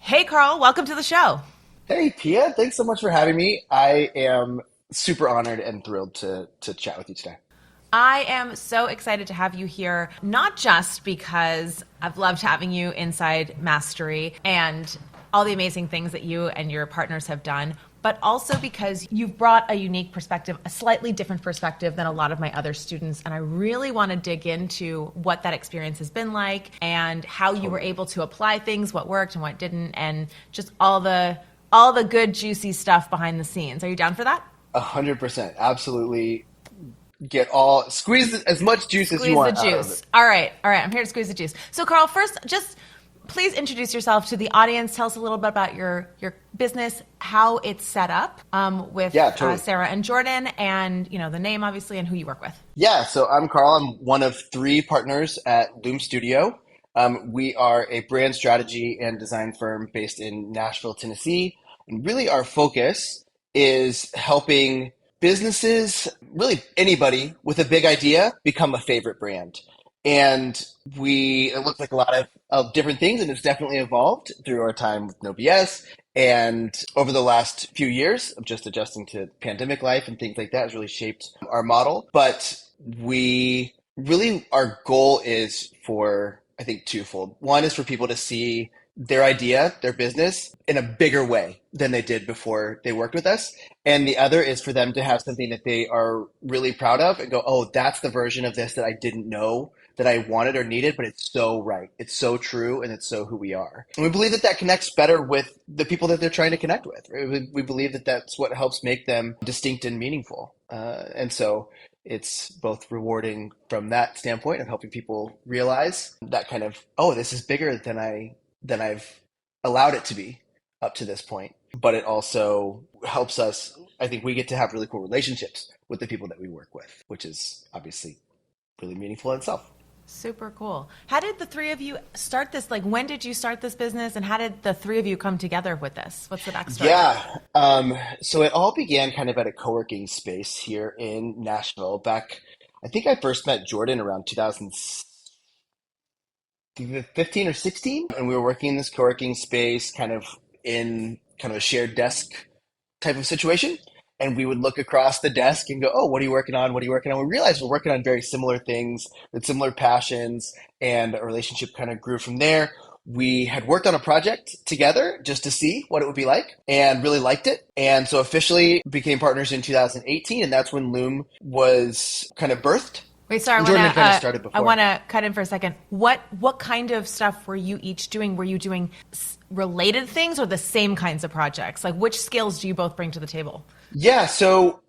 Hey, Carl, welcome to the show. Hey, Pia, thanks so much for having me. I am super honored and thrilled to chat with you today. I am so excited to have you here, not just because I've loved having you inside Mastery and all the amazing things that you and your partners have done, but also because you've brought a unique perspective, a slightly different perspective than a lot of my other students. And I really want to dig into what that experience has been like and how you were Totally. able to apply things, what worked and what didn't, and just all the good juicy stuff behind the scenes. Are you down for that? 100%. Absolutely. Get all, squeeze as much juice as you Squeeze the want out of it. juice. All right. All right. I'm here to squeeze the juice. So, Carl, first, just please introduce yourself to the audience. Tell us a little bit about your business, how it's set up with Yeah, totally. Sarah and Jordan, and the name obviously, and who you work with. Yeah, so I'm Carl. I'm one of three partners at Luum Studio. We are a brand strategy and design firm based in Nashville, Tennessee. And really, our focus is helping businesses, really anybody with a big idea, become a favorite brand. And it looked like a lot of different things, and it's definitely evolved through our time with No BS. And over the last few years of just adjusting to pandemic life and things like that has really shaped our model. But our goal is for, I think, twofold. One is for people to see their idea, their business in a bigger way than they did before they worked with us. And the other is for them to have something that they are really proud of and go, oh, that's the version of this that I didn't know that I wanted or needed, but it's so right. It's so true and it's so who we are. And we believe that that connects better with the people that they're trying to connect with. Right? We believe that that's what helps make them distinct and meaningful. And so it's both rewarding from that standpoint of helping people realize that kind of, oh, this is bigger than I've allowed it to be up to this point. But it also helps us. I think we get to have really cool relationships with the people that we work with, which is obviously really meaningful in itself. Super cool. How did the three of you start this? Like, when did you start this business, and how did the three of you come together with this? What's the backstory? Yeah. So it all began kind of at a co-working space here in Nashville back. I think I first met Jordan around 2015 or 16, and we were working in this co-working space kind of in kind of a shared desk type of situation. And we would look across the desk and go, oh, what are you working on? What are you working on? We realized we're working on very similar things with similar passions, and a relationship kind of grew from there. We had worked on a project together just to see what it would be like and really liked it. And so officially became partners in 2018. And that's when Loom was kind of birthed. Wait, sorry, And Jordan had kind of started I before. wanna cut in for a second. What kind of stuff were you each doing? Were you doing related things or the same kinds of projects? Like, which skills do you both bring to the table? Yeah, so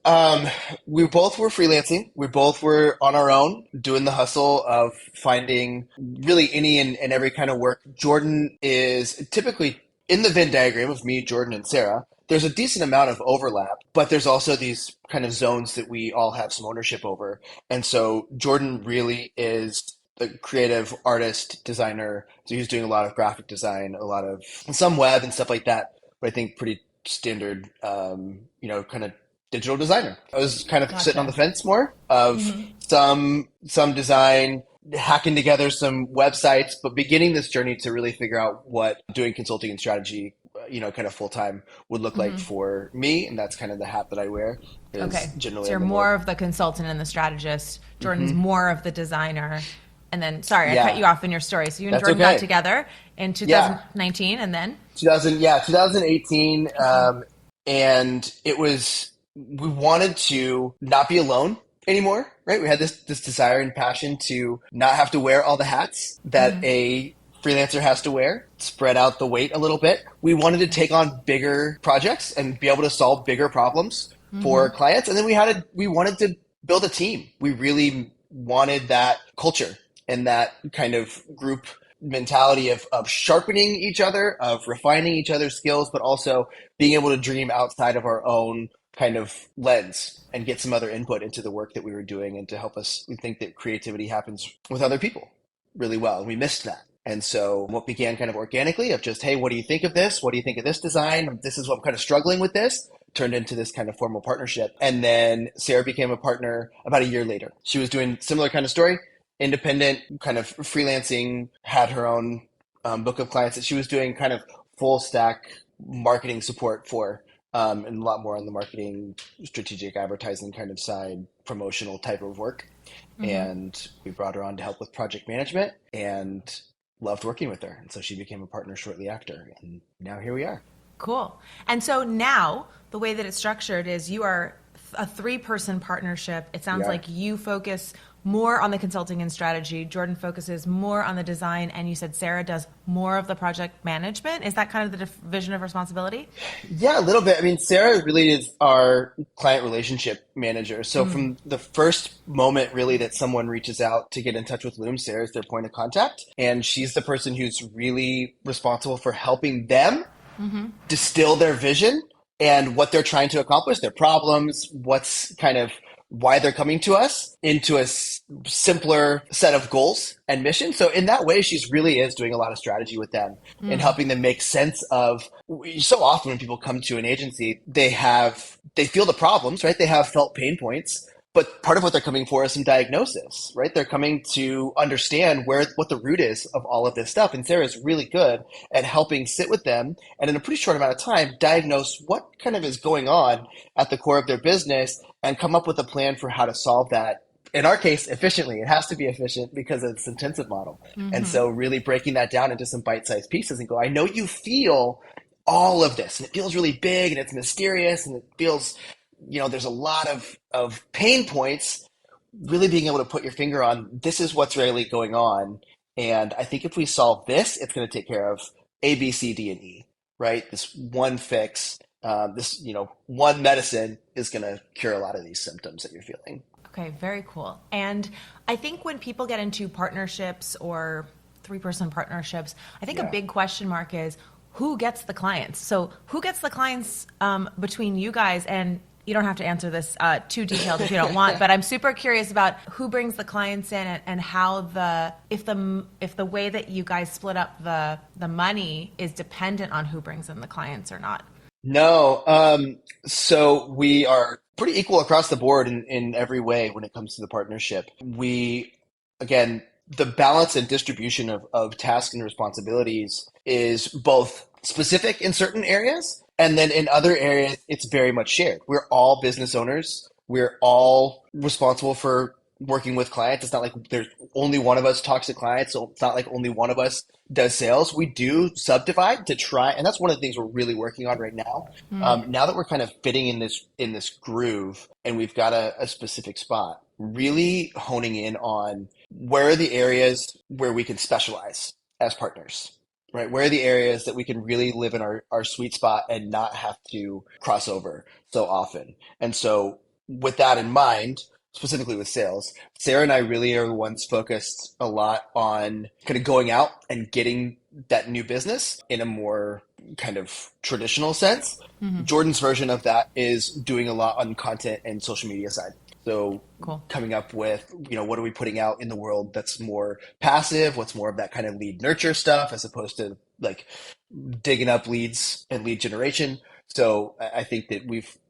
we both were freelancing. We both were on our own, doing the hustle of finding really any and every kind of work. Jordan is typically in the Venn diagram of me, Jordan, and Sarah. There's a decent amount of overlap, but there's also these kind of zones that we all have some ownership over. And so Jordan really is the creative artist, designer. So he's doing a lot of graphic design, a lot of some web and stuff like that. But I think pretty standard, kind of digital designer. I was kind of sitting on the Gotcha. fence more of some design, hacking together some websites, but beginning this journey to really figure out what doing consulting and strategy, kind of full time would look like for me. And that's kind of the hat that I wear is Okay. So generally you're on the more more. of the consultant and the strategist. Jordan's more of the designer. And then, sorry, I cut Yeah, you off in your story. So you and that's Jordan got okay. together in Yeah. 2019, and then? 2018. And we wanted to not be alone anymore, right? We had this desire and passion to not have to wear all the hats that a freelancer has to wear, spread out the weight a little bit. We wanted to take on bigger projects and be able to solve bigger problems for clients. And then we wanted to build a team. We really wanted that culture and that kind of group mentality of sharpening each other, of refining each other's skills, but also being able to dream outside of our own kind of lens and get some other input into the work that we were doing and to help us. We think that creativity happens with other people really well. And we missed that. And so what began kind of organically of just, hey, what do you think of this? What do you think of this design? This is what I'm kind of struggling with this, turned into this kind of formal partnership. And then Sarah became a partner about a year later. She was doing similar kind of story, independent, kind of freelancing, had her own book of clients that she was doing kind of full stack marketing support for, and a lot more on the marketing, strategic advertising kind of side, promotional type of work. And we brought her on to help with project management and loved working with her. And so she became a partner shortly after. And now here we are. Cool. And so now the way that it's structured is you are a three-person partnership. It sounds like you focus more on the consulting and strategy. Jordan focuses more on the design. And you said Sarah does more of the project management. Is that kind of the division of responsibility? Yeah, a little bit. I mean, Sarah really is our client relationship manager. So from the first moment, really, that someone reaches out to get in touch with Luum, Sarah is their point of contact. And she's the person who's really responsible for helping them distill their vision and what they're trying to accomplish, their problems, what's kind of why they're coming to us into a simpler set of goals and missions. So in that way, she's really is doing a lot of strategy with them and helping them make sense of. So often when people come to an agency, they feel the problems, right? They have felt pain points. But part of what they're coming for is some diagnosis, right? They're coming to understand what the root is of all of this stuff. And Sarah's really good at helping sit with them and in a pretty short amount of time, diagnose what kind of is going on at the core of their business and come up with a plan for how to solve that. In our case, efficiently. It has to be efficient because it's an intensive model. And so really breaking that down into some bite-sized pieces and go, I know you feel all of this and it feels really big and it's mysterious and it feels, there's a lot of pain points, really being able to put your finger on this is what's really going on. And I think if we solve this, it's going to take care of A, B, C, D, and E, right? This one fix, one medicine is going to cure a lot of these symptoms that you're feeling. Okay, very cool. And I think when people get into partnerships or three-person partnerships, I think a big question mark is who gets the clients? So who gets the clients between you guys? And you don't have to answer this too detailed if you don't want, but I'm super curious about who brings the clients in and how if the way that you guys split up the money is dependent on who brings in the clients or not. No. So we are pretty equal across the board in every way when it comes to the partnership. Again, the balance and distribution of tasks and responsibilities is both specific in certain areas, and then in other areas, it's very much shared. We're all business owners. We're all responsible for working with clients. It's not like there's only one of us talks to clients, so it's not like only one of us does sales. We do subdivide to try, and that's one of the things we're really working on right now. Now that we're kind of fitting in this groove, and we've got a specific spot, really honing in on where are the areas where we can specialize as partners, right? Where are the areas that we can really live in our sweet spot and not have to cross over so often? And so with that in mind, specifically with sales, Sarah and I really are the ones focused a lot on kind of going out and getting that new business in a more kind of traditional sense. Jordan's version of that is doing a lot on content and social media side. So coming up with, what are we putting out in the world that's more passive? What's more of that kind of lead nurture stuff as opposed to like digging up leads and lead generation? So I think that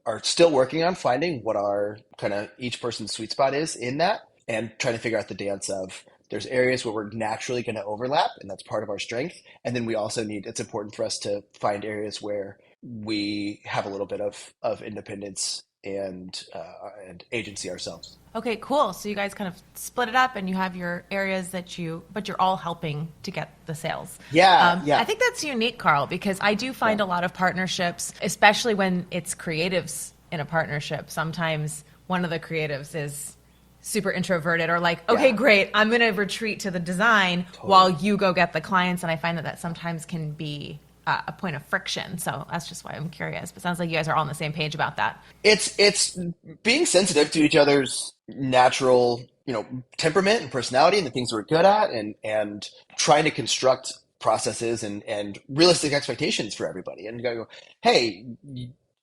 are still working on finding what our kind of each person's sweet spot is in that and trying to figure out the dance of there's areas where we're naturally going to overlap and that's part of our strength. And then we also it's important for us to find areas where we have a little bit of independence and agency ourselves. Okay, cool. So you guys kind of split it up and you have your areas but you're all helping to get the sales. Yeah. I think that's unique, Carl, because I do find a lot of partnerships, especially when it's creatives in a partnership. Sometimes one of the creatives is super introverted or like, okay, great, I'm going to retreat to the design while you go get the clients. And I find that sometimes can be a point of friction. So that's just why I'm curious. But it sounds like you guys are all on the same page about that. It's being sensitive to each other's natural, temperament and personality and the things we're good at and trying to construct processes and realistic expectations for everybody. And you gotta go, hey,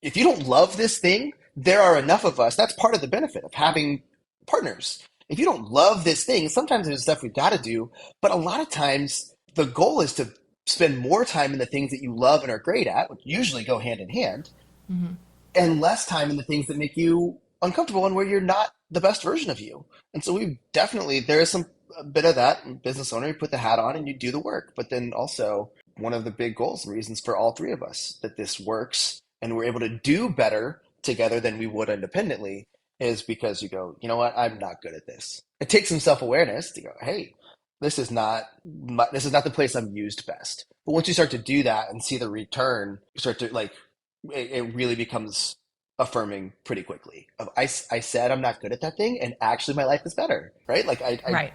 if you don't love this thing, there are enough of us. That's part of the benefit of having partners. If you don't love this thing, sometimes there's stuff we've got to do, but a lot of times the goal is to spend more time in the things that you love and are great at, which usually go hand in hand, and less time in the things that make you uncomfortable and where you're not the best version of you. And so there is a bit of that. Business owner, you put the hat on and you do the work, but then also one of the big goals and reasons for all three of us that this works and we're able to do better together than we would independently is because you go, you know what, I'm not good at this. It takes some self-awareness to go, hey, this is not the place I'm used best. But once you start to do that and see the return, you start to like it really becomes affirming pretty quickly. I said I'm not good at that thing, and actually my life is better, right? Like Right.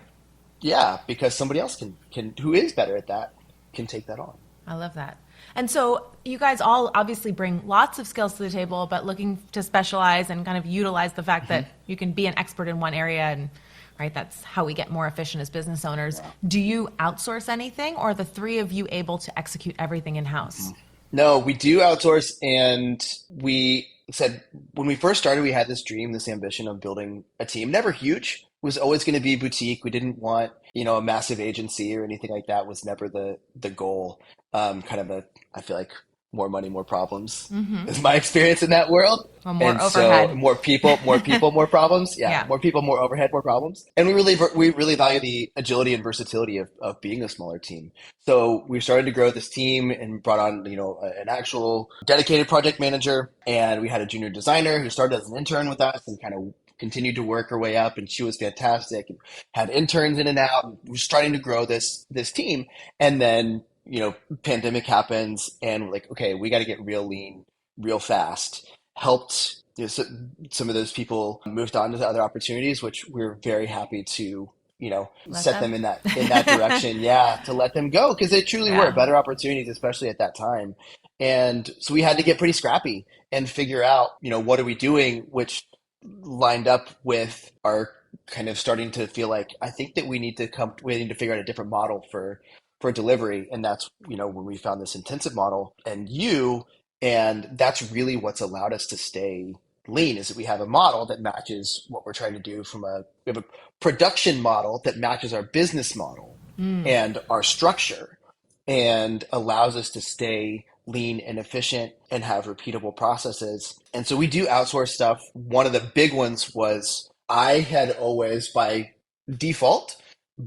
yeah, because somebody else can who is better at that can take that on. I love that. And so you guys all obviously bring lots of skills to the table, but looking to specialize and kind of utilize the fact that you can be an expert in one area, and right, that's how we get more efficient as business owners. Yeah. Do you outsource anything, or are the three of you able to execute everything in-house? No, we do outsource, and we said when we first started, we had this dream, this ambition of building a team. Never huge. It was always going to be boutique. We didn't want, a massive agency or anything like that. Was never the goal. Kind of I feel like more money, more problems is my experience in that world. Well, more And overhead. so more people, more problems. Yeah, Yeah. more people, more overhead, more problems. And we really value the agility and versatility of being a smaller team. So we started to grow this team and brought on, an actual dedicated project manager. And we had a junior designer who started as an intern with us and kind of continued to work her way up. And she was fantastic and had interns in and out. And we're starting to grow this team. And then, pandemic happens and we're like, okay, we got to get real lean, real fast. Helped, some of those people moved on to other opportunities, which we're very happy to, set them in that direction. Yeah, to let them go because they truly were Yeah. better opportunities, especially at that time. And so we had to get pretty scrappy and figure out, what are we doing, which lined up with our kind of starting to feel like I think that we need to figure out a different model for delivery. And that's, when we found this intensive model and that's really what's allowed us to stay lean is that we have a model that matches what we're trying to do we have a production model that matches our business model and our structure and allows us to stay lean and efficient and have repeatable processes. And so we do outsource stuff. One of the big ones was I had always by default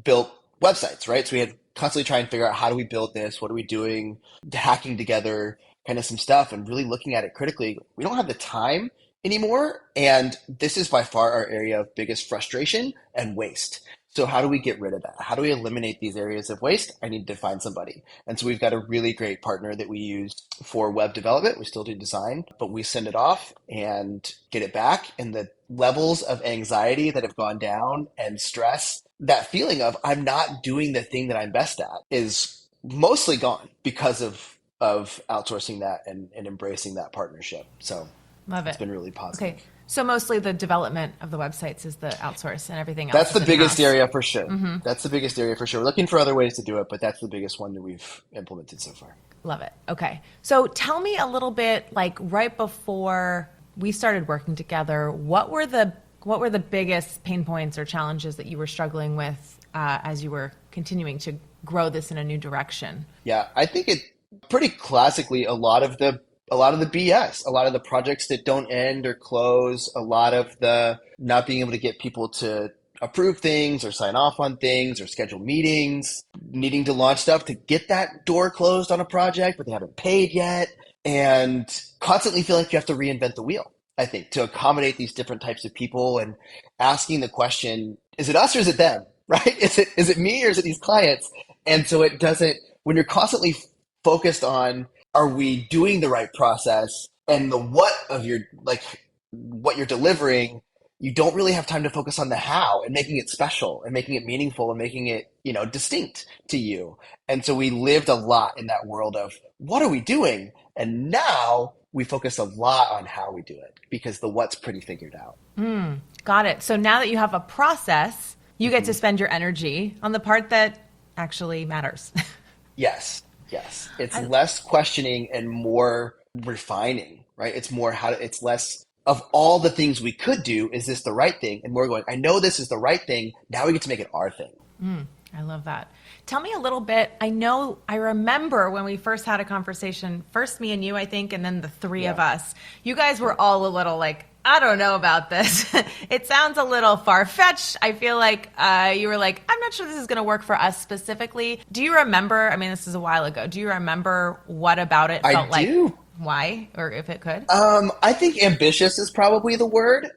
built websites, right? So we had constantly trying to figure out how do we build this? What are we doing? Hacking together kind of some stuff and really looking at it critically. We don't have the time anymore. And this is by far our area of biggest frustration and waste. So how do we get rid of that? How do we eliminate these areas of waste? I need to find somebody. And so we've got a really great partner that we use for web development. We still do design, but we send it off and get it back. And the levels of anxiety that have gone down and stress, that feeling of I'm not doing the thing that I'm best at is mostly gone because of outsourcing that and embracing that partnership. So Love it. It's been really positive. Okay. So mostly the development of the websites is the outsource and everything else. That's the is biggest in-house. area for sure. That's the biggest area for sure. We're looking for other ways to do it, but that's the biggest one that we've implemented so far. Love it. Okay. So tell me a little bit, like right before we started working together, what were the biggest pain points or challenges that you were struggling with as you were continuing to grow this in a new direction? Yeah, I think it pretty classically a lot of the BS, a lot of the projects that don't end or close, a lot of the not being able to get people to approve things or sign off on things or schedule meetings, needing to launch stuff to get that door closed on a project, but they haven't paid yet, and constantly feeling like you have to reinvent the wheel, I think, to accommodate these different types of people and asking the question, is it us or is it them, right? Is it me or is it these clients? And so when you're constantly focused on, are we doing the right process and the what of what you're delivering, you don't really have time to focus on the how and making it special and making it meaningful and making it, distinct to you. And so we lived a lot in that world of what are we doing? And now we focus a lot on how we do it because the what's pretty figured out. Got it. So now that you have a process, you get to spend your energy on the part that actually matters. Yes. It's less questioning and more refining, right? It's more it's less of all the things we could do. Is this the right thing? And we're going, I know this is the right thing. Now we get to make it our thing. I love that. Tell me a little bit. I remember when we first had a conversation, first me and you, I think, and then the three of us. You guys were all a little like, I don't know about this. It sounds a little far-fetched. I feel like you were like, I'm not sure this is going to work for us specifically. Do you remember? I mean, this is a while ago. Do you remember what about it I felt like? do. Why, or if it could? I think ambitious is probably the word.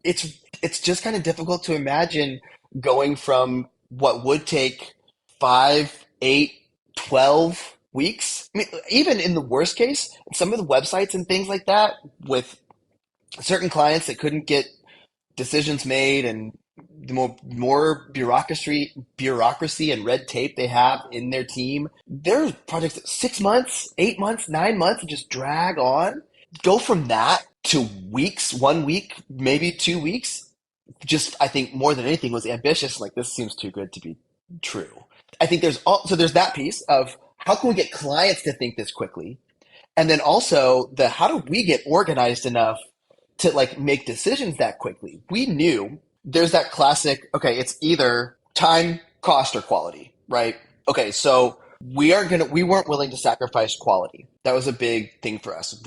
It's just kind of difficult to imagine going from what would take 5, 8, 12 weeks. I mean, even in the worst case, some of the websites and things like that with certain clients that couldn't get decisions made and the more bureaucracy and red tape they have in their team. There's projects that 6 months, 8 months, 9 months just drag on. Go from that to weeks, 1 week, maybe 2 weeks. Just I think more than anything was ambitious. Like this seems too good to be true. I think there's that piece of how can we get clients to think this quickly, and then also the how do we get organized enough to like make decisions that quickly. We knew there's that classic, okay, it's either time, cost, or quality, right? Okay, so we weren't willing to sacrifice quality. That was a big thing for us.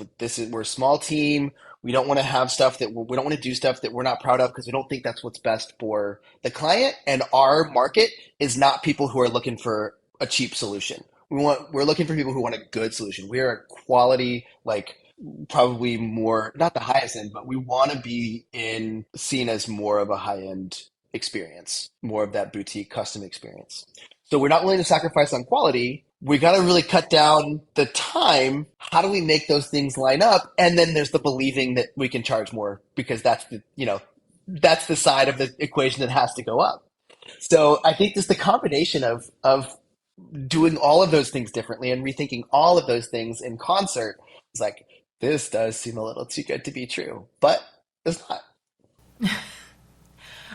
We're a small team. We don't want to have stuff we don't want to do stuff that we're not proud of because we don't think that's what's best for the client. And our market is not people who are looking for a cheap solution. We're looking for people who want a good solution. We are a quality, like probably more, not the highest end, but we want to be seen as more of a high end experience, more of that boutique custom experience. So we're not willing to sacrifice on quality. We got to really cut down the time. How do we make those things line up? And then there's the believing that we can charge more because that's the side of the equation that has to go up. So I think just the combination of doing all of those things differently and rethinking all of those things in concert is like, this does seem a little too good to be true, but it's not.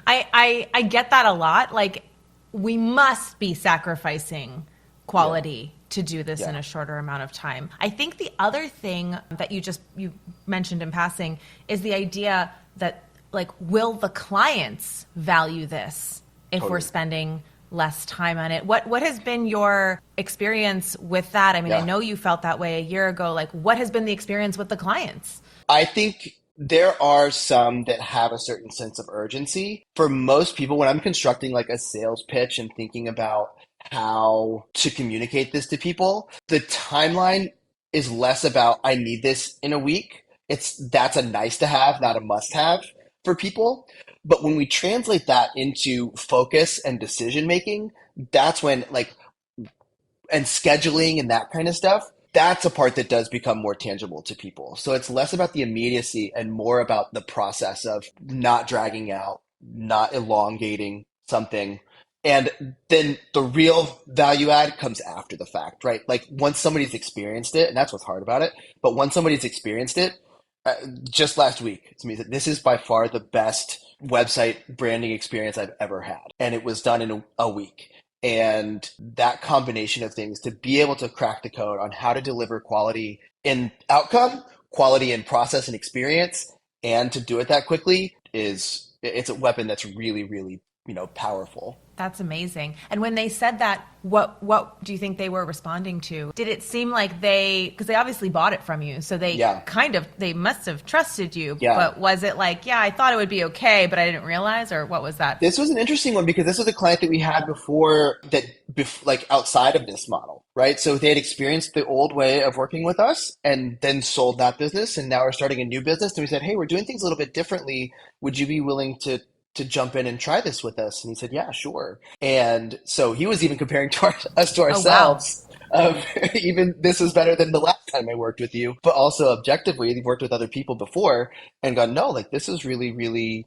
I get that a lot. Like we must be sacrificing Yeah, quality to do this in yeah, a shorter amount of time. I think the other thing that you mentioned in passing is the idea that like will the clients value this if we're totally. spending less time on it? What has been your experience with that? I mean, I Yeah. know you felt that way a year ago. Like what has been the experience with the clients? I think there are some that have a certain sense of urgency. For most people, when I'm constructing like a sales pitch and thinking about how to communicate this to people, the timeline is less about I need this in a week. That's a nice to have, not a must have for people. But when we translate that into focus and decision making, that's when like and scheduling and that kind of stuff, that's a part that does become more tangible to people. So it's less about the immediacy and more about the process of not dragging out, not elongating something. And then the real value add comes after the fact, right? Like once somebody's experienced it, and that's what's hard about it, but once somebody's experienced it, uh, just last week, somebody said, this is by far the best website branding experience I've ever had. And it was done in a week. And that combination of things to be able to crack the code on how to deliver quality in outcome, quality in process and experience, and to do it that quickly it's a weapon that's really, really, powerful. That's amazing. And when they said that, what do you think they were responding to? Did it seem like because they obviously bought it from you, so Yeah. they must have trusted you, Yeah. but was it like, yeah, I thought it would be okay, but I didn't realize, or what was that? This was an interesting one because this was a client that we had before like outside of this model, right? So they had experienced the old way of working with us and then sold that business, and now we're starting a new business. And we said, hey, we're doing things a little bit differently. Would you be willing to jump in and try this with us? And he said, yeah, sure. And so he was even comparing us to Oh, wow. ourselves. Of even this is better than the last time I worked with you, but also objectively, he worked with other people before and gone, no, like this is really, really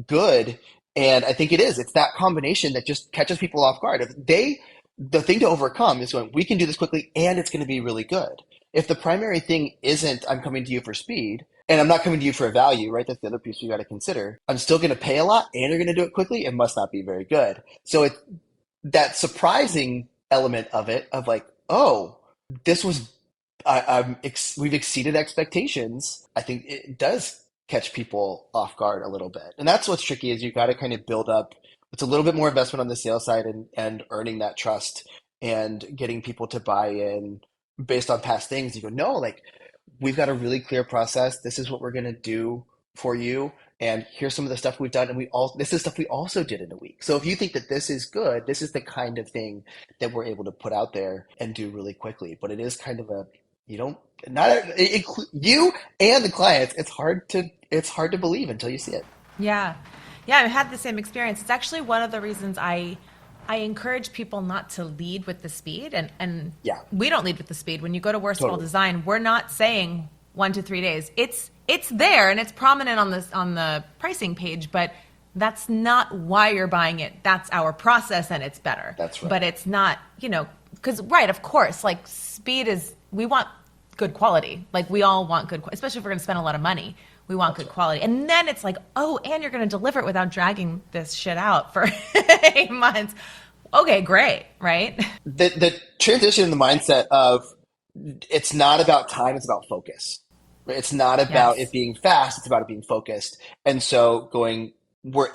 good. And I think it is. It's that combination that just catches people off guard. The thing to overcome is going, we can do this quickly and it's going to be really good. If the primary thing isn't, I'm coming to you for speed and I'm not coming to you for a value, right? That's the other piece you got to consider. I'm still going to pay a lot and you're going to do it quickly. It must not be very good. So that surprising element of it of like, oh, this was we've exceeded expectations. I think it does catch people off guard a little bit, and that's what's tricky is you got to kind of build up. It's a little bit more investment on the sales side and earning that trust and getting people to buy in based on past things. You go, no, like we've got a really clear process. This is what we're going to do for you. And here's some of the stuff we've done. And this is stuff we also did in a week. So if you think that this is good, this is the kind of thing that we're able to put out there and do really quickly. But it is kind of you don't, not, you and the clients, it's hard to believe until you see it. Yeah. Yeah, I've had the same experience. It's actually one of the reasons I encourage people not to lead with the speed, and Yeah, we don't lead with the speed. When you go to Worst of All totally. Design, we're not saying 1 to 3 days. It's there and it's prominent on the pricing page, but that's not why you're buying it. That's our process and it's better. That's right. But it's not, because right, of course, like speed is, we want good quality. Like we all want good, especially if we're going to spend a lot of money. We want That's good right. quality. And then it's like, oh, and you're going to deliver it without dragging this shit out for 8 months. Okay, great, right? The transition in the mindset of it's not about time, it's about focus. Right? It's not about it Yes. being fast, it's about it being focused. And so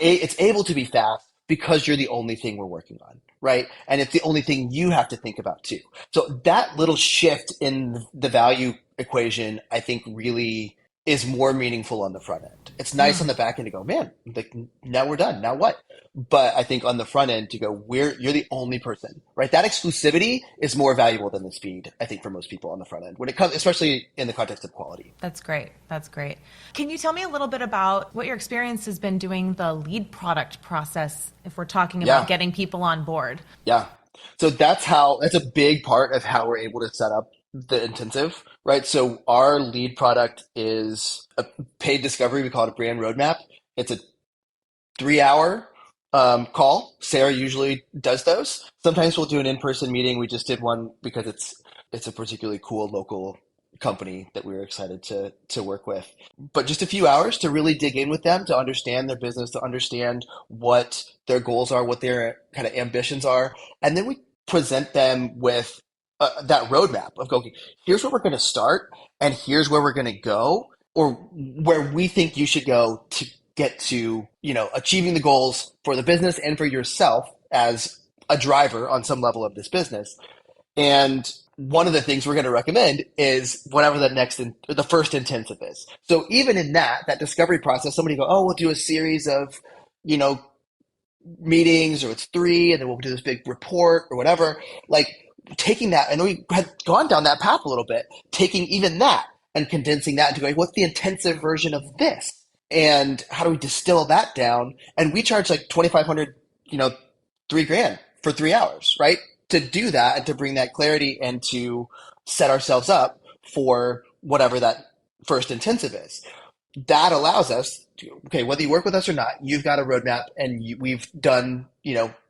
it's able to be fast because you're the only thing we're working on, right? And it's the only thing you have to think about too. So that little shift in the value equation, I think really is more meaningful on the front end. It's nice on the back end to go, man, like now we're done. Now what? But I think on the front end to go, you're the only person, right? That exclusivity is more valuable than the speed, I think, for most people on the front end when it comes, especially in the context of quality. That's great. That's great. Can you tell me a little bit about what your experience has been doing the lead product process if we're talking about Yeah. getting people on board? Yeah. So that's a big part of how we're able to set up the intensive, right? So our lead product is a paid discovery. We call it a brand roadmap. It's a 3 hour call. Sarah usually does those. Sometimes we'll do an in-person meeting. We just did one because it's a particularly cool local company that we were excited to work with. But just a few hours to really dig in with them, to understand their business, to understand what their goals are, what their kind of ambitions are, and then we present them with that roadmap of okay, here's where we're going to start, and here's where we're going to go, or where we think you should go to get to, achieving the goals for the business and for yourself as a driver on some level of this business. And one of the things we're going to recommend is whatever the first intensive is. So even in that discovery process, somebody go, oh, we'll do a series of, you know, meetings, or it's three, and then we'll do this big report or whatever. Like taking that, and we had gone down that path a little bit, taking even that and condensing that into going, what's the intensive version of this? And how do we distill that down? And we charge like 2,500, 3 grand for 3 hours, right? To do that and to bring that clarity and to set ourselves up for whatever that first intensive is. That allows us to, okay, whether you work with us or not, you've got a roadmap, and we've done,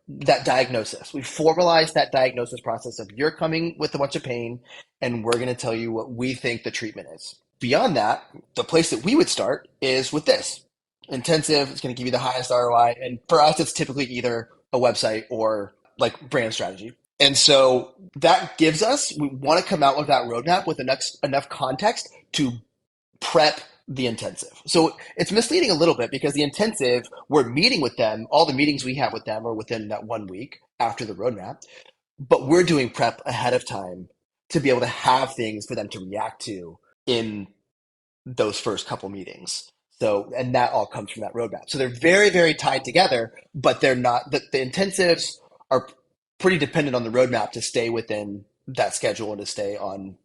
that diagnosis. We've formalized that diagnosis process of you're coming with a bunch of pain, and we're going to tell you what we think the treatment is. Beyond that, the place that we would start is with this intensive. It's going to give you the highest ROI. And for us, it's typically either a website or like brand strategy. And so that gives us, we want to come out with that roadmap with enough context to prep the intensive. So it's misleading a little bit because the intensive, we're meeting with them. All the meetings we have with them are within that 1 week after the roadmap, but we're doing prep ahead of time to be able to have things for them to react to in those first couple meetings. So, and that all comes from that roadmap. So they're very, very tied together, but they're not, the intensives are pretty dependent on the roadmap to stay within that schedule and to stay on,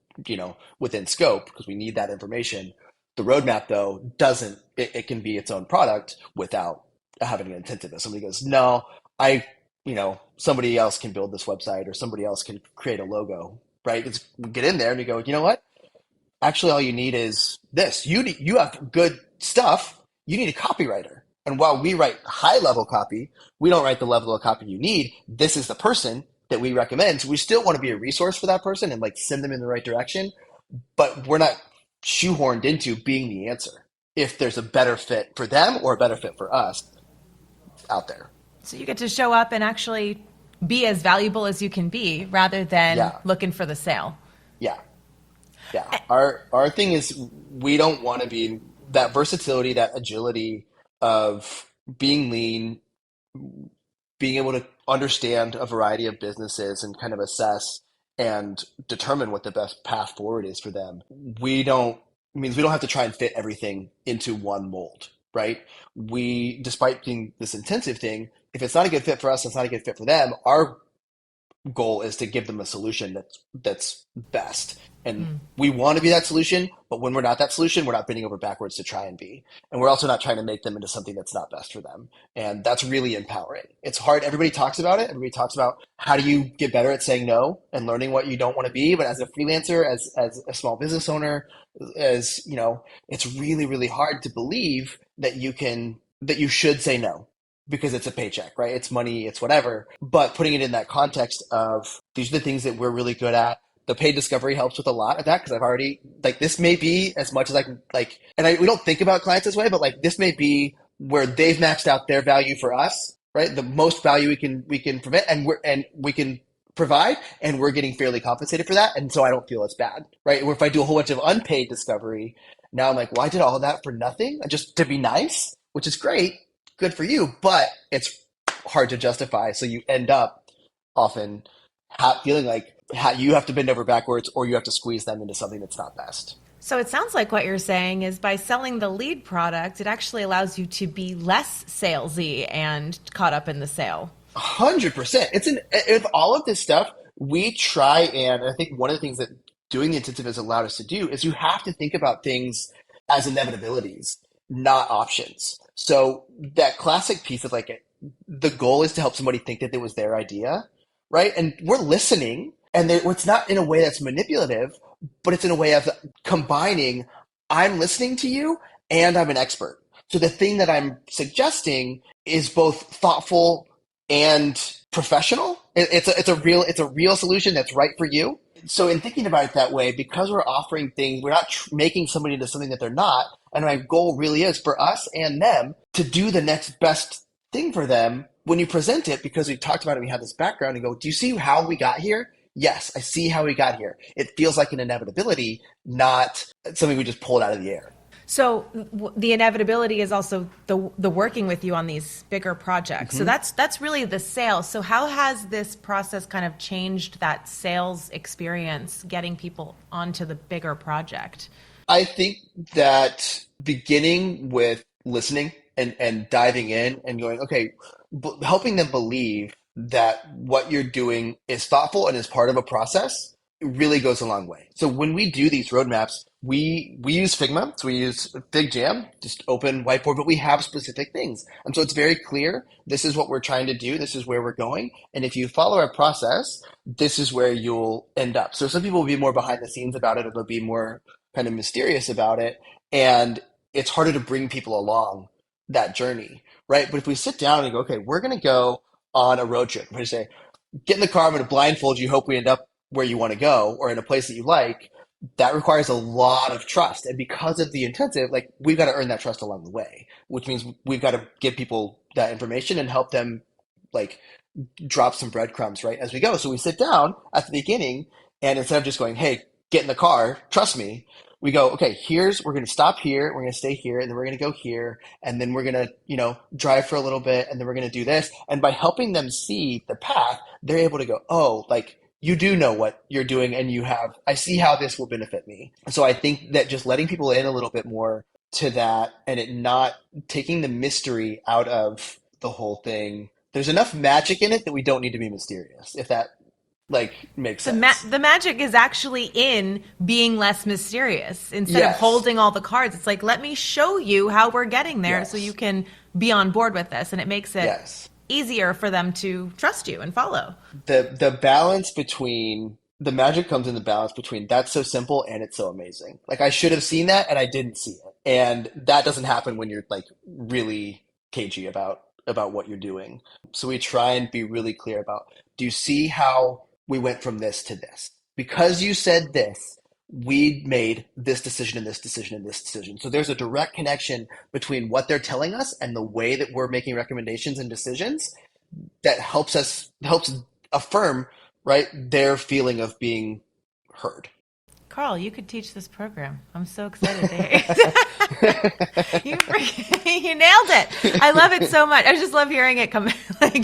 within scope, because we need that information. The roadmap, though, doesn't, it can be its own product without having an intensive. If somebody goes, no, somebody else can build this website, or somebody else can create a logo, right? We get in there and you go, you know what? Actually, all you need is this. You have good stuff. You need a copywriter. And while we write high level copy, we don't write the level of copy you need. This is the person that we recommend. So we still want to be a resource for that person and like send them in the right direction, but we're not shoehorned into being the answer. If there's a better fit for them or a better fit for us out there. So you get to show up and actually be as valuable as you can be rather than Yeah. looking for the sale. Yeah. Yeah. Our thing is we don't want to be that versatility, that agility of being lean, being able to understand a variety of businesses and kind of assess and determine what the best path forward is for them. We don't means we don't have to try and fit everything into one mold, right? We, despite being this intensive thing, if it's not a good fit for us, it's not a good fit for them. Our goal is to give them a solution that's best. And we want to be that solution, but when we're not that solution, we're not bending over backwards to try and be. And we're also not trying to make them into something that's not best for them. And that's really empowering. It's hard. Everybody talks about it. Everybody talks about how do you get better at saying no and learning what you don't want to be. But as a freelancer, as a small business owner, as you know, it's really, really hard to believe that that you should say no because it's a paycheck, right? It's money, it's whatever. But putting it in that context of these are the things that we're really good at. The paid discovery helps with a lot of that because I've already like this may be as much as I can like, and we don't think about clients this way, but like this may be where they've maxed out their value for us, right? The most value we can prevent and we can provide, and we're getting fairly compensated for that, and so I don't feel it's bad, right? Or if I do a whole bunch of unpaid discovery, now I'm like, well, I did all of that for nothing, just to be nice, which is great, good for you, but it's hard to justify. So you end up often feeling like you have to bend over backwards or you have to squeeze them into something that's not best. So it sounds like what you're saying is by selling the lead product, it actually allows you to be less salesy and caught up in the sale. 100%. If all of this stuff, we try and I think one of the things that doing the intensive has allowed us to do is you have to think about things as inevitabilities, not options. So that classic piece of like the goal is to help somebody think that it was their idea, right? And we're listening, and it's not in a way that's manipulative, but it's in a way of combining, I'm listening to you and I'm an expert. So the thing that I'm suggesting is both thoughtful and professional. It's a real solution that's right for you. So in thinking about it that way, because we're offering things, we're not making somebody into something that they're not. And my goal really is for us and them to do the next best thing for them when you present it, because we've talked about it, we have this background and go, do you see how we got here? Yes, I see how we got here. It feels like an inevitability, not something we just pulled out of the air. So the inevitability is also the working with you on these bigger projects. So that's really the sale. So how has this process kind of changed that sales experience, getting people onto the bigger project? I think that beginning with listening and diving in and going, okay, helping them believe that what you're doing is thoughtful and is part of a process, it really goes a long way. So when we do these roadmaps, we use Figma, so we use FigJam, just open whiteboard, but we have specific things. And so it's very clear, this is what we're trying to do, this is where we're going. And if you follow our process, this is where you'll end up. So some people will be more behind the scenes about it, or they'll be more kind of mysterious about it. And it's harder to bring people along that journey, right? But if we sit down and go, okay, we're going to go on a road trip, we're going to say, get in the car, I'm going to blindfold you, hope we end up where you want to go or in a place that you like. That requires a lot of trust. And because of the intensive, like we've got to earn that trust along the way, which means we've got to give people that information and help them like drop some breadcrumbs right as we go. So we sit down at the beginning, and instead of just going, hey, get in the car, trust me, we go, okay, we're going to stop here, we're going to stay here, and then we're going to go here, and then we're going to, drive for a little bit, and then we're going to do this. And by helping them see the path, they're able to go, oh, like you do know what you're doing, and I see how this will benefit me. So I think that just letting people in a little bit more to that, and it not taking the mystery out of the whole thing. There's enough magic in it that we don't need to be mysterious, if that makes sense. The magic is actually in being less mysterious instead of holding all the cards. It's like, let me show you how we're getting there so you can be on board with this. And it makes it easier for them to trust you and follow. The balance between the magic comes in the balance between that's so simple and it's so amazing. Like I should have seen that and I didn't see it. And that doesn't happen when you're like really cagey about what you're doing. So we try and be really clear about, do you see how we went from this to this? Because you said this, we made this decision and this decision and this decision. So there's a direct connection between what they're telling us and the way that we're making recommendations and decisions that helps affirm, right, their feeling of being heard. Carl, you could teach this program. I'm so excited to hear. You nailed it. I love it so much. I just love hearing it come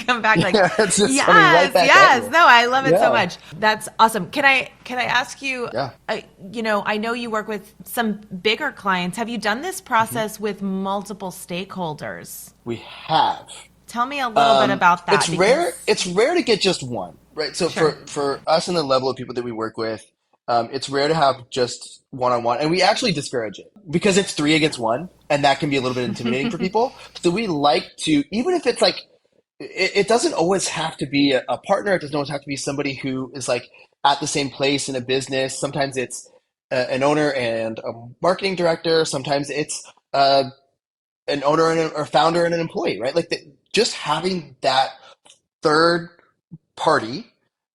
come back like Yeah, it's just coming right yes, back at yes. you. No, I love it so Yeah. much. That's awesome. Can I ask you? Yeah. I know you work with some bigger clients. Have you done this process with multiple stakeholders? We have. Tell me a little bit about that It's rare. because It's rare to get just one, right? So sure. for us and the level of people that we work with, it's rare to have just one on one, and we actually discourage it because it's three against one, and that can be a little bit intimidating for people. So we like to, even if it's like, it doesn't always have to be a partner. It doesn't always have to be somebody who is like at the same place in a business. Sometimes it's an owner and a marketing director. Sometimes it's an owner and or founder and an employee, right? Like just having that third party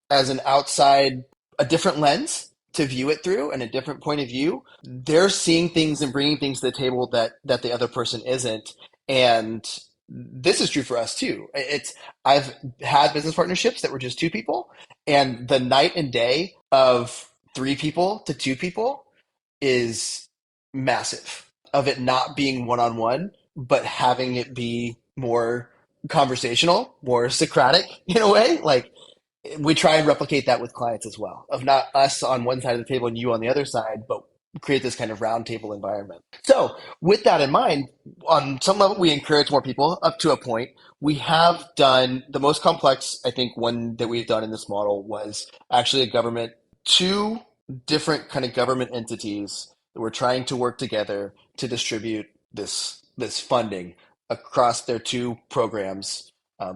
as an outside, a different lens to view it through and a different point of view. They're seeing things and bringing things to the table that the other person isn't. And this is true for us too. I've had business partnerships that were just two people, and the night and day of three people to two people is massive, of it not being one on one, but having it be more conversational, more Socratic in a way. Like we try and replicate that with clients as well, of not us on one side of the table and you on the other side, but create this kind of round table environment. So with that in mind, on some level, we encourage more people up to a point. We have done the most complex, I think one that we've done in this model was actually a government, two different kind of government entities that were trying to work together to distribute this funding across their two programs.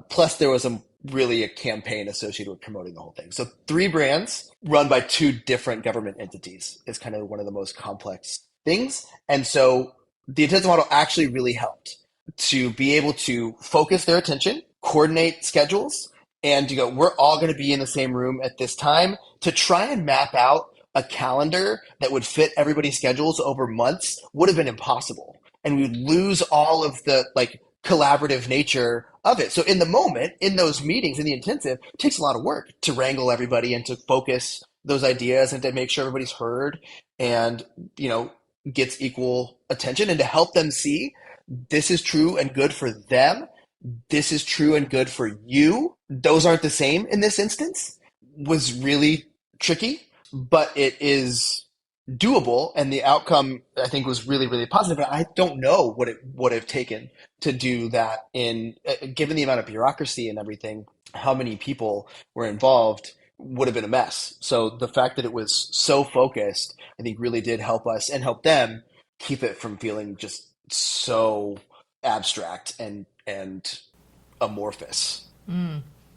Plus, there was really a campaign associated with promoting the whole thing. So, three brands run by two different government entities is kind of one of the most complex things. And so, the intensive model actually really helped to be able to focus their attention, coordinate schedules, and to go, we're all going to be in the same room at this time to try and map out a calendar that would fit everybody's schedules over months would have been impossible. And we'd lose all of the like collaborative nature of it. So in the moment, in those meetings, in the intensive, it takes a lot of work to wrangle everybody and to focus those ideas and to make sure everybody's heard and, gets equal attention and to help them see this is true and good for them. This is true and good for you. Those aren't the same in this instance was really tricky, but it is doable, and the outcome I think was really, really positive. But I don't know what it would have taken to do that in given the amount of bureaucracy and everything, how many people were involved would have been a mess. So the fact that it was so focused, I think really did help us and help them keep it from feeling just so abstract and amorphous.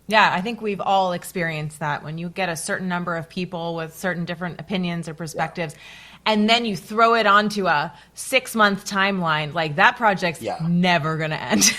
Yeah, I think we've all experienced that when you get a certain number of people with certain different opinions or perspectives, and then you throw it onto a 6-month timeline, like that project's never going to end.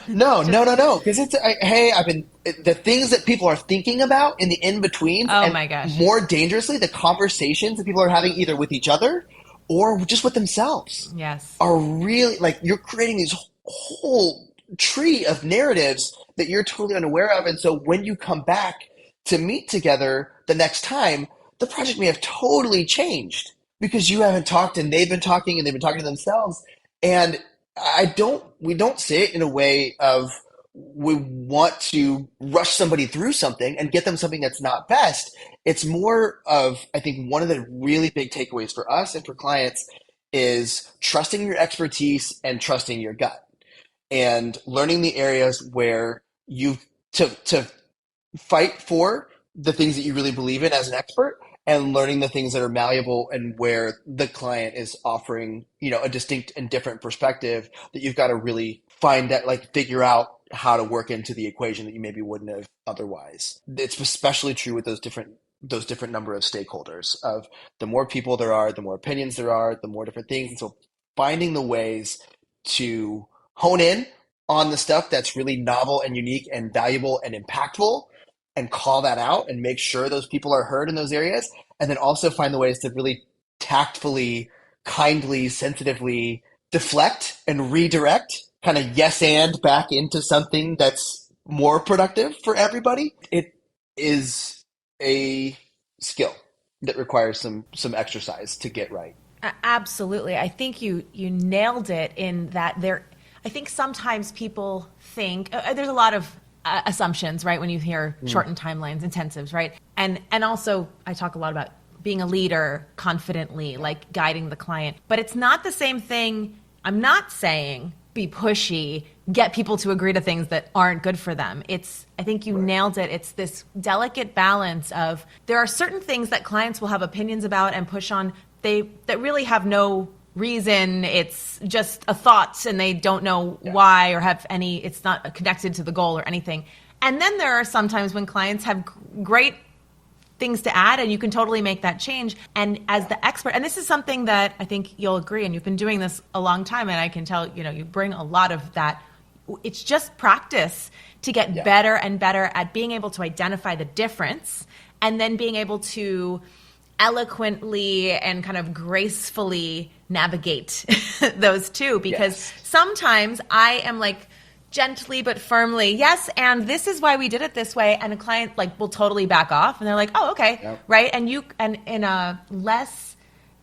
No. Because the things that people are thinking about in the in-betweens, Oh and my gosh. more dangerously, the conversations that people are having either with each other or just with themselves Yes. are really like you're creating these whole tree of narratives that you're totally unaware of. And so when you come back to meet together the next time, the project may have totally changed because you haven't talked and they've been talking and they've been talking to themselves. And we don't say it in a way of we want to rush somebody through something and get them something that's not best. It's more of, I think, one of the really big takeaways for us and for clients is trusting your expertise and trusting your gut and learning the areas where you to fight for the things that you really believe in as an expert and learning the things that are malleable and where the client is offering, a distinct and different perspective that you've got to really find that, like figure out how to work into the equation that you maybe wouldn't have otherwise. It's especially true with those different number of stakeholders of the more people there are, the more opinions there are, the more different things. And so finding the ways to hone in on the stuff that's really novel and unique and valuable and impactful and call that out and make sure those people are heard in those areas. And then also find the ways to really tactfully, kindly, sensitively deflect and redirect, kind of yes and back into something that's more productive for everybody. It is a skill, that requires some exercise to get right. Absolutely. I think you nailed it in that there. I think sometimes people think there's a lot of assumptions, right? When you hear shortened timelines, intensives, right? And also I talk a lot about being a leader confidently, like guiding the client. But it's not the same thing. I'm not saying be pushy, get people to agree to things that aren't good for them. I think you nailed it. It's this delicate balance of there are certain things that clients will have opinions about and push on that really have no reason. It's just a thought and they don't know why or have any, it's not connected to the goal or anything. And then there are some times when clients have great things to add and you can totally make that change. And as the expert, and this is something that I think you'll agree, and you've been doing this a long time, and I can tell, you bring a lot of that. It's just practice to get better and better at being able to identify the difference and then being able to eloquently and kind of gracefully navigate those two, because sometimes I am like gently but firmly, yes, and this is why we did it this way, and a client like will totally back off and they're like, oh, okay, right? And in a less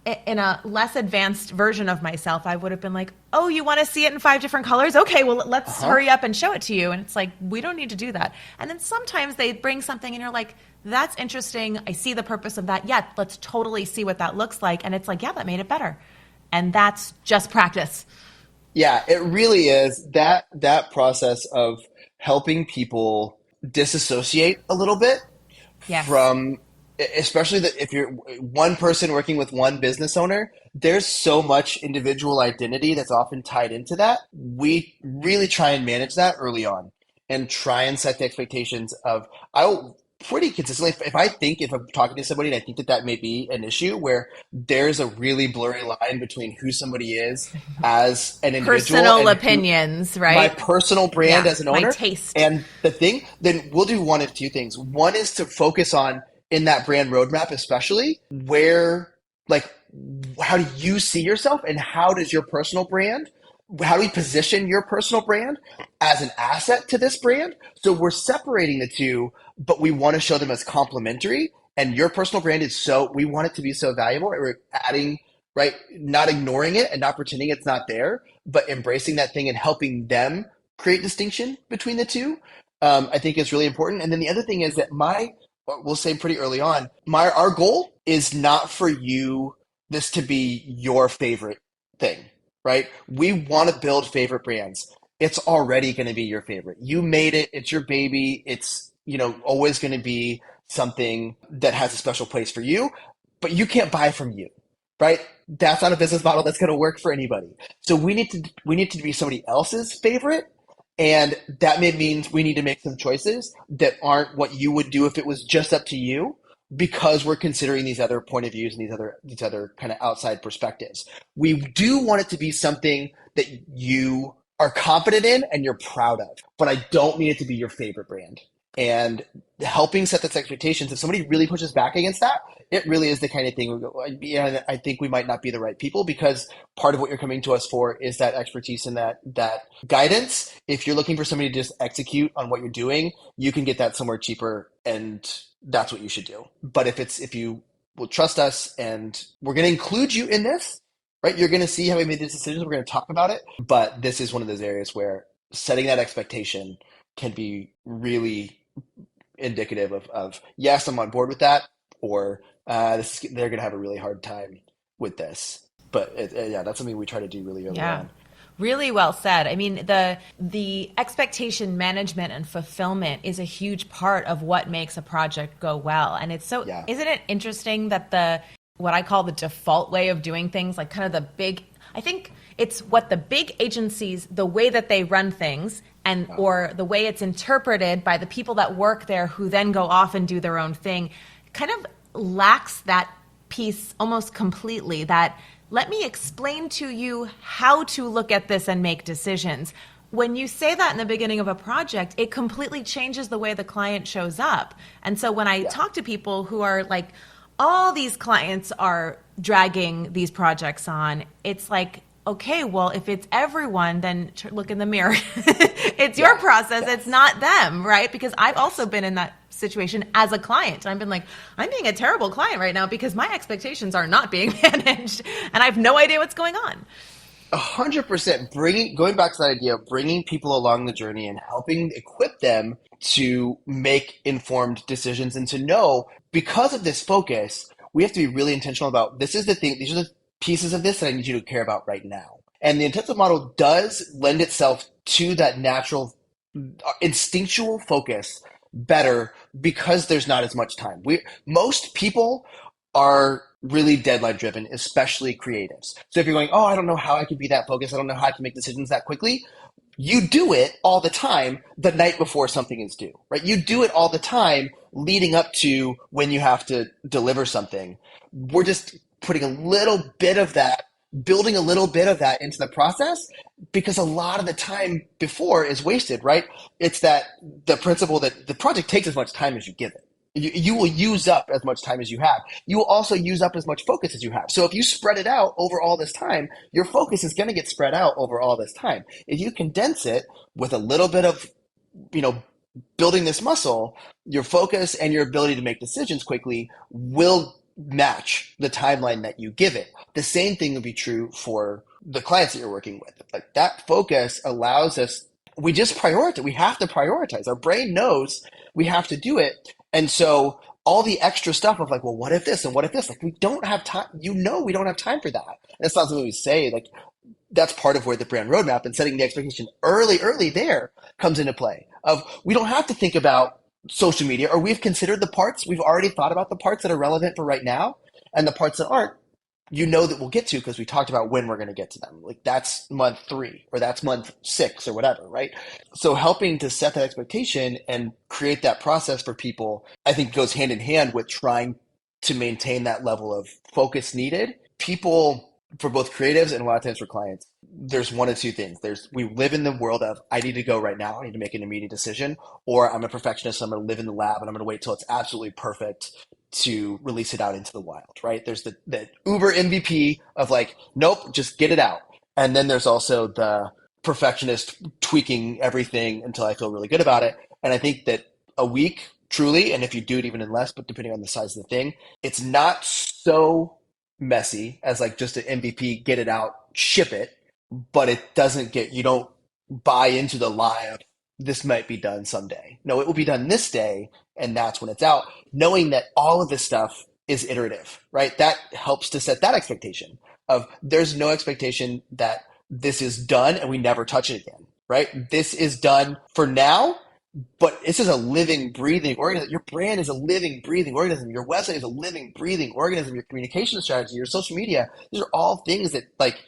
advanced version of myself, I would have been like, oh, you want to see it in 5 different colors? Okay, well, let's hurry up and show it to you. And it's like, we don't need to do that. And then sometimes they bring something and you're like, that's interesting. I see the purpose of that. Yeah, let's totally see what that looks like. And it's like, yeah, that made it better. And that's just practice. Yeah, it really is that process of helping people disassociate a little bit from, especially if you're one person working with one business owner, there's so much individual identity that's often tied into that. We really try and manage that early on and try and set the expectations of, I'll pretty consistently, if I'm talking to somebody and I think that may be an issue where there's a really blurry line between who somebody is as an individual, personal opinions, right? My personal brand as an owner, my taste, and the thing, then we'll do one of two things. One is to focus on, in that brand roadmap, especially where, like, how do you see yourself and how do we position your personal brand as an asset to this brand? So we're separating the two, but we want to show them as complementary. And your personal brand we want it to be so valuable. We're adding, right? Not ignoring it and not pretending it's not there, but embracing that thing and helping them create distinction between the two. I think is really important. And then the other thing is that we'll say pretty early on, our goal is not for this to be your favorite thing, right? We want to build favorite brands. It's already going to be your favorite. You made it. It's your baby. It's, always going to be something that has a special place for you, but you can't buy from you, right? That's not a business model that's going to work for anybody. So we need to be somebody else's favorite. And that means we need to make some choices that aren't what you would do if it was just up to you, because we're considering these other point of views and these other kind of outside perspectives. We do want it to be something that you are confident in and you're proud of, but I don't need it to be your favorite brand. And helping set those expectations, if somebody really pushes back against that, it really is the kind of thing we go, yeah, I think we might not be the right people, because part of what you're coming to us for is that expertise and that guidance. If you're looking for somebody to just execute on what you're doing, you can get that somewhere cheaper, and that's what you should do. But if you will trust us, and we're going to include you in this, right? You're going to see how we made these decisions. We're going to talk about it, but this is one of those areas where setting that expectation can be really indicative of yes, I'm on board with that, or they're going to have a really hard time with this. But that's something we try to do really early on. Really well said. I mean, the expectation management and fulfillment is a huge part of what makes a project go well. And it's so, isn't it interesting that what I call the default way of doing things, like kind of I think it's what the big agencies, the way that they run things, or the way it's interpreted by the people that work there who then go off and do their own thing, kind of lacks that piece almost completely, that let me explain to you how to look at this and make decisions. When you say that in the beginning of a project, it completely changes the way the client shows up. And so when I talk to people who are like, all these clients are dragging these projects on, it's like, okay, well, if it's everyone, then look in the mirror. It's your Yeah. process. Yeah. It's not them, right? Because I've also Yes. been in that situation as a client. And I've been like, I'm being a terrible client right now because my expectations are not being managed and I have no idea what's going on. 100% going back to that idea of bringing people along the journey and helping equip them to make informed decisions and to know because of this focus, we have to be really intentional about this is the thing, these are the pieces of this that I need you to care about right now. And the intensive model does lend itself to that natural instinctual focus better because there's not as much time. Most people are really deadline driven, especially creatives. So if you're going, oh, I don't know how I can be that focused, I don't know how I can make decisions that quickly, you do it all the time the night before something is due, right? You do it all the time leading up to when you have to deliver something. We're just putting a little bit of that, building a little bit of that into the process because a lot of the time before is wasted, right? It's that the principle that the project takes as much time as you give it. You will use up as much time as you have. You will also use up as much focus as you have. So if you spread it out over all this time, your focus is going to get spread out over all this time. If you condense it with a little bit of, you know, building this muscle, your focus and your ability to make decisions quickly will match the timeline that you give it. The same thing would be true for the clients that you're working with. Like that focus allows us, we just prioritize. We have to prioritize. Our brain knows we have to do it. And so all the extra stuff of like, well, what if this and what if this? Like we don't have time. We don't have time for that. And it's not something we say. Like that's part of where the brand roadmap and setting the expectation early there comes into play. Of we don't have to think about social media, or we've considered the parts. We've already thought about the parts that are relevant for right now, and the parts that aren't. You know that we'll get to because we talked about when we're going to get to them. Like that's month 3 or that's month 6 or whatever, right? So helping to set that expectation and create that process for people, I think goes hand in hand with trying to maintain that level of focus needed. People, for both creatives and a lot of times for clients, there's one of two things. We live in the world of I need to go right now, I need to make an immediate decision, or I'm a perfectionist, so I'm going to live in the lab and I'm going to wait till it's absolutely perfect to release it out into the wild, right? There's the uber MVP of like, nope, just get it out. And then there's also the perfectionist tweaking everything until I feel really good about it. And I think that a week, truly, and if you do it even in less, but depending on the size of the thing, it's not so messy as like just an MVP, get it out, ship it, but it doesn't get, you don't buy into the lie of this might be done someday. No, it will be done this day, and that's when it's out, knowing that all of this stuff is iterative, right? That helps to set that expectation of there's no expectation that this is done and we never touch it again, right? This is done for now, but this is a living, breathing organism. Your brand is a living, breathing organism. Your website is a living, breathing organism. Your communication strategy, your social media, these are all things that like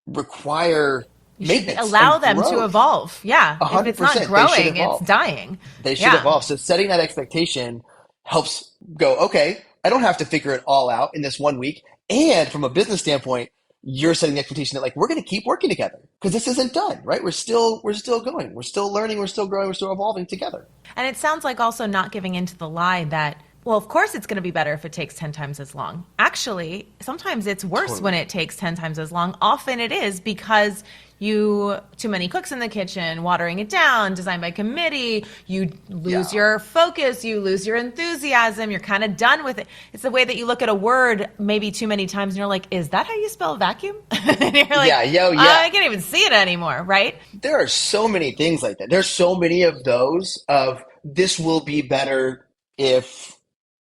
require You should maintenance allow and them to growth. evolve. Yeah. A If hundred it's not percent, they should growing, it's evolve. dying. They should Yeah. evolve. So setting that expectation helps go, okay, I don't have to figure it all out in this one week. And from a business standpoint, you're setting the expectation that like we're going to keep working together because this isn't done, right? We're still going, we're still learning, we're still growing, we're still evolving together. And it sounds like also not giving into the lie that, well, of course it's going to be better if it takes 10 times as long. Actually, sometimes it's worse when Totally. it takes 10 times as long. Often it is because too many cooks in the kitchen, watering it down, design by committee, you lose Yeah. your focus, you lose your enthusiasm, you're kind of done with it. It's the way that you look at a word maybe too many times and you're like, is that how you spell vacuum? And you're like, Yeah. I can't even see it anymore, right? There are so many things like that. There's so many of those of this will be better if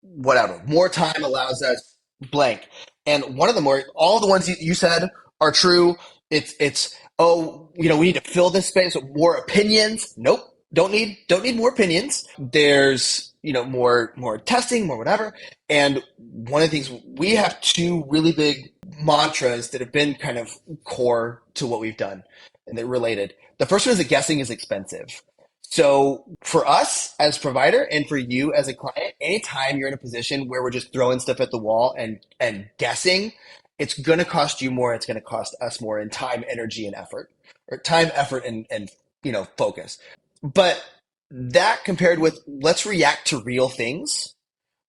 whatever. More time allows us blank. And one of the more, all the ones you said are true. It's, oh, we need to fill this space with more opinions. Nope. Don't need more opinions. There's, more testing, more whatever. And one of the things we have two really big mantras that have been kind of core to what we've done and they're related. The first one is that guessing is expensive. So for us as provider and for you as a client, anytime you're in a position where we're just throwing stuff at the wall and guessing, it's going to cost you more. It's going to cost us more in time, energy, and effort, or time, effort, and focus. But that compared with let's react to real things.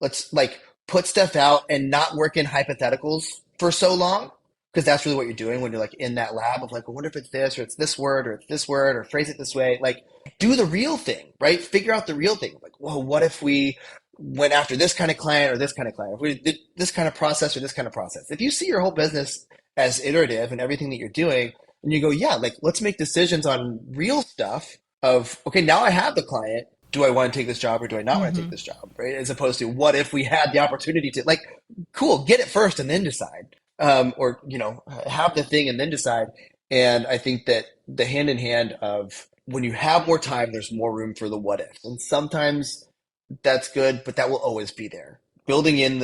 Let's like put stuff out and not work in hypotheticals for so long. because that's really what you're doing when you're like in that lab of like, I wonder if it's this or it's this word or it's this word or phrase it this way. Like, do the real thing, right? Figure out the real thing. Like, well, what if we went after this kind of client or this kind of client? If we did this kind of process or this kind of process? If you see your whole business as iterative and everything that you're doing, and you go, yeah, like let's make decisions on real stuff of, okay, now I have the client. Do I want to take this job or do I not want to take Mm-hmm. this job? Right. As opposed to what if we had the opportunity to like, cool, get it first and then decide. Or, have the thing and then decide. And I think that the hand in hand of when you have more time, there's more room for the what if. And sometimes that's good, but that will always be there. Building in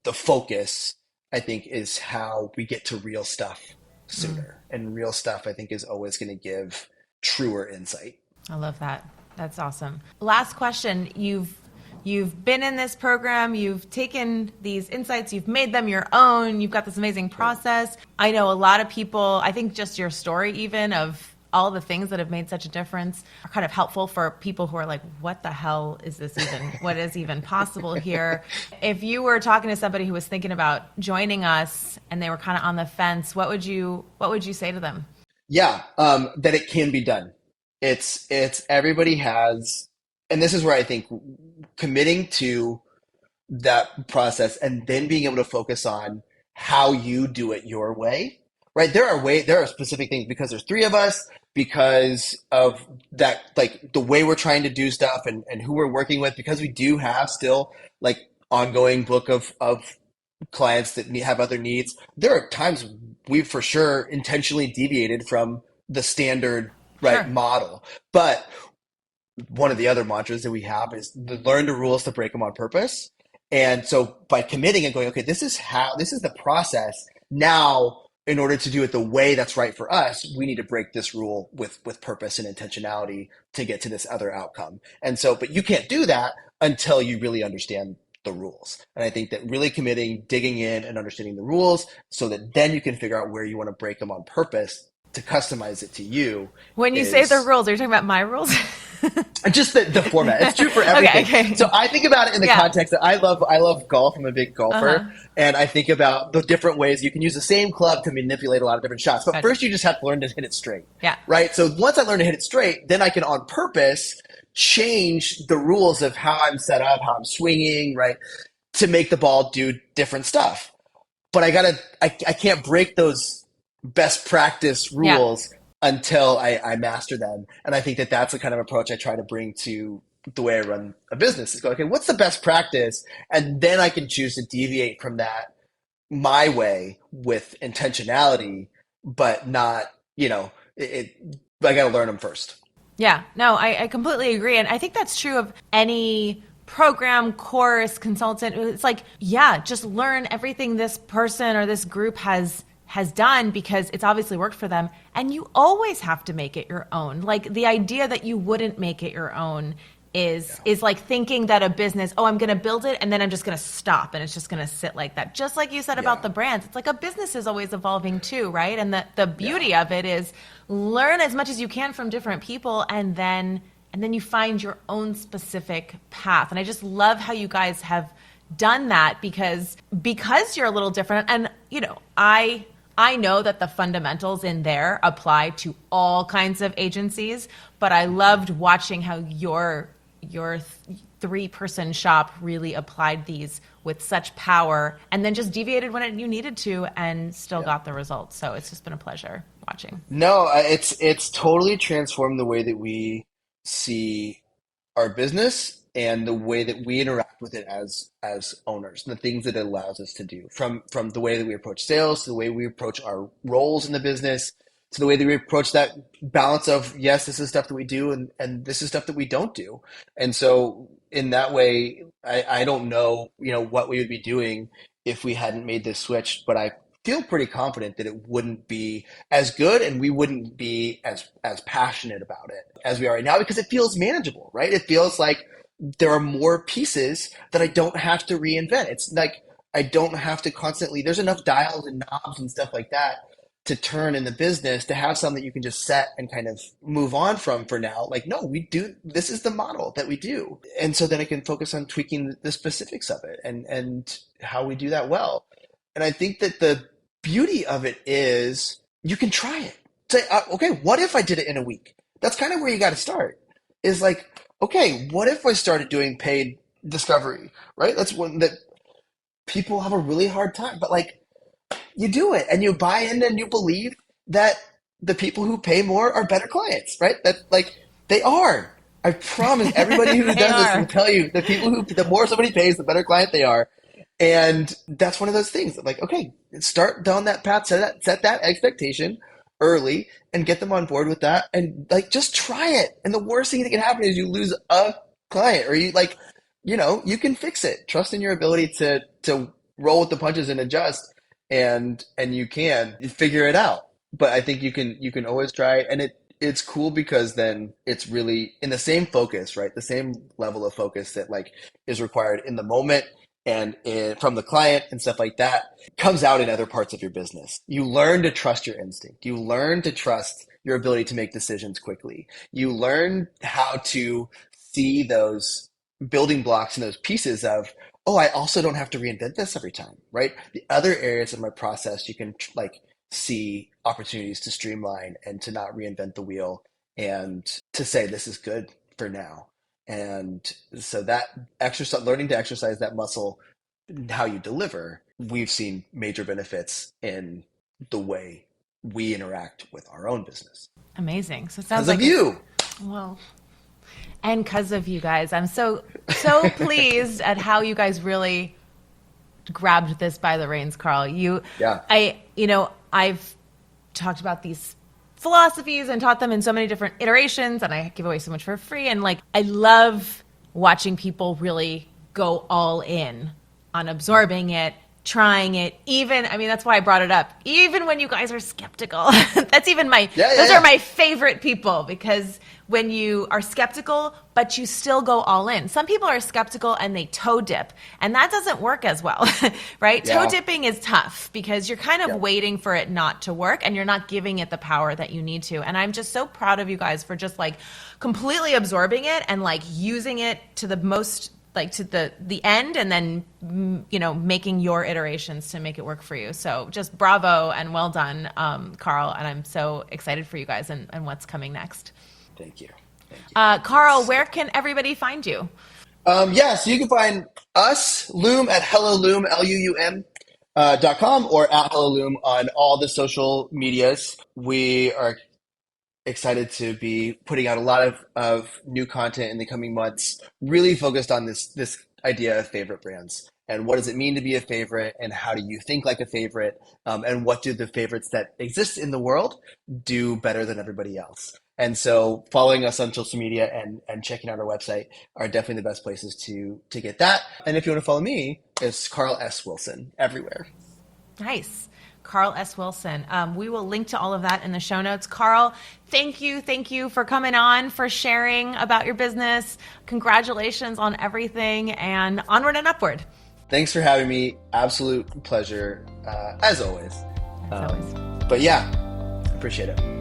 the focus, I think, is how we get to real stuff Mm. sooner. And real stuff, I think, is always going to give truer insight. I love that. That's awesome. Last question. You've been in this program, you've taken these insights, you've made them your own, you've got this amazing process. I know a lot of people, I think just your story even of all the things that have made such a difference are kind of helpful for people who are like, what the hell is this even, what is even possible here? If you were talking to somebody who was thinking about joining us and they were kind of on the fence, what would you say to them? Yeah, that it can be done. It's everybody has, and this is where I think committing to that process and then being able to focus on how you do it your way, right? There are specific things because there's three of us, because of that, like the way we're trying to do stuff and who we're working with, because we do have still like ongoing book of clients that have other needs. There are times we've for sure intentionally deviated from the standard right Sure. model, but one of the other mantras that we have is learn the rules to break them on purpose. And so by committing and going, okay, this is the process. Now, in order to do it the way that's right for us, we need to break this rule with purpose and intentionality to get to this other outcome. And so, but you can't do that until you really understand the rules. And I think that really committing, digging in and understanding the rules so that then you can figure out where you want to break them on purpose to customize it to you When you say the is rules, are you talking about my rules? just the format. It's true for Okay, everything. okay. So I think about it in the Yeah. context that I love golf. I'm a big golfer, Uh-huh. and I think about the different ways you can use the same club to manipulate a lot of different shots. But Good. first, you just have to learn to hit it straight, Yeah. right? So once I learn to hit it straight, then I can on purpose change the rules of how I'm set up, how I'm swinging, right, to make the ball do different stuff. But I can't break those best practice Yeah. rules until I master them. And I think that that's the kind of approach I try to bring to the way I run a business is go, okay, what's the best practice? And then I can choose to deviate from that my way with intentionality, but not, I got to learn them first. Yeah. No, I completely agree. And I think that's true of any program, course, consultant. It's like, yeah, just learn everything this person or this group has done because it's obviously worked for them. And you always have to make it your own. Like the idea that you wouldn't make it your own is like thinking that a business, oh, I'm going to build it and then I'm just going to stop and it's just going to sit like that. Just like you said about Yeah. the brands, it's like a business is always evolving too, right? And the Yeah. beauty of it is learn as much as you can from different people and then you find your own specific path. And I just love how you guys have done that because you're a little different. And I know that the fundamentals in there apply to all kinds of agencies, but I loved watching how your three-person shop really applied these with such power and then just deviated when you needed to and still Yeah. got the results. So it's just been a pleasure watching. No, it's totally transformed the way that we see our business and the way that we interact with it as owners and the things that it allows us to do from the way that we approach sales to the way we approach our roles in the business to the way that we approach that balance of yes, this is stuff that we do and this is stuff that we don't do. And so in that way, I don't know, what we would be doing if we hadn't made this switch, but I feel pretty confident that it wouldn't be as good and we wouldn't be as passionate about it as we are right now because it feels manageable, right? It feels like there are more pieces that I don't have to reinvent. It's like I don't have to constantly, there's enough dials and knobs and stuff like that to turn in the business to have something that you can just set and kind of move on from for now. Like, no, we do, this is the model that we do. And so then I can focus on tweaking the specifics of it and how we do that well. And I think that beauty of it is you can try it. Say, okay, what if I did it in a week? That's kind of where you got to start. Is like, okay, what if I started doing paid discovery, right? That's one that people have a really hard time, but like you do it and you buy in and you believe that the people who pay more are better clients, right? That like they are. I promise everybody who They does this will are. tell you the more somebody pays, the better client they are. And that's one of those things that like, okay, start down that path, set that expectation early and get them on board with that. And like, just try it. And the worst thing that can happen is you lose a client or you like, you can fix it. Trust in your ability to roll with the punches and adjust and you can figure it out. But I think you can always try and it's cool because then it's really in the same focus, right? The same level of focus that like is required in the moment from the client and stuff like that comes out in other parts of your business. You learn to trust your instinct. You learn to trust your ability to make decisions quickly. You learn how to see those building blocks and those pieces of, oh, I also don't have to reinvent this every time, right? The other areas of my process, you can like see opportunities to streamline and to not reinvent the wheel and to say this is good for now. And so that exercise, learning to exercise that muscle, how you deliver, we've seen major benefits in the way we interact with our own business. Amazing. So it sounds Because like of you. well, and because of you guys, I'm so pleased at how you guys really grabbed this by the reins, Carl. Yeah. I've talked about these philosophies and taught them in so many different iterations, and I give away so much for free. And like, I love watching people really go all in on absorbing it, trying it. Even, I mean, that's why I brought it up. Even when you guys are skeptical, those are my favorite people, because when you are skeptical, but you still go all in. Some people are skeptical and they toe dip, and that doesn't work as well, right? Yeah. Toe dipping is tough because you're kind of waiting for it not to work and you're not giving it the power that you need to. And I'm just so proud of you guys for just like completely absorbing it and like using it to the most, like to the end, and then, making your iterations to make it work for you. So just bravo and well done, Carl. And I'm so excited for you guys and what's coming next. Thank you. Carl, where can everybody find you? So you can find us, Luum, at HelloLuum, LUUM.com or at HelloLuum on all the social medias. We are excited to be putting out a lot of new content in the coming months, really focused on this idea of favorite brands. And what does it mean to be a favorite, and how do you think like a favorite, and what do the favorites that exist in the world do better than everybody else? And so following us on social media and checking out our website are definitely the best places to get that. And if you want to follow me, it's Carl S. Wilson everywhere. Nice. Carl S. Wilson. We will link to all of that in the show notes. Carl, thank you for coming on, for sharing about your business. Congratulations on everything, and onward and upward. Thanks for having me. Absolute pleasure, as always. As always. But yeah, appreciate it.